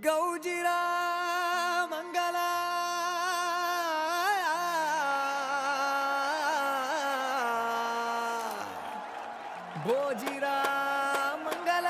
ಗೌಜಿರ ಮಂಗಲ ಭೋಜಿರ ಮಂಗಲ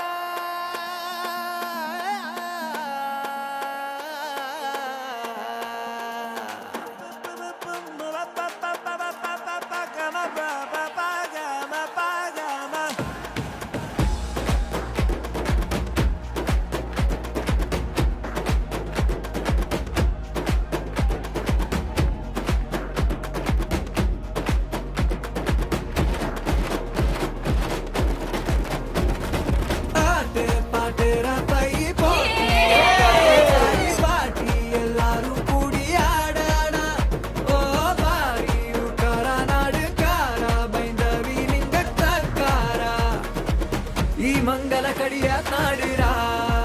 மங்கள கடியா நாடுரா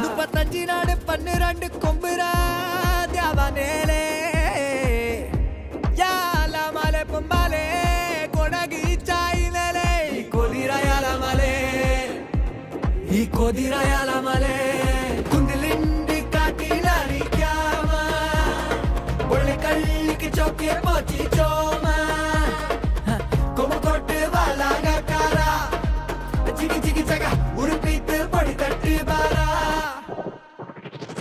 35 நாடு 12 கொம்புரா தியாவனேலே யால மலை பொம்பாலே கொடகி சாயினலே ಈ ಕೊದಿರಾಯಲ ಮಲೆ ಕುಂದಿಲಿಂಡಿ ಕಾಟಿ ಲಾರಿ ಕ್ಯಾಮ ಒಳ್ಳೆ ಕಳ್ಳಿಗೆ ಚೌಕೆ ಪೋಚಿ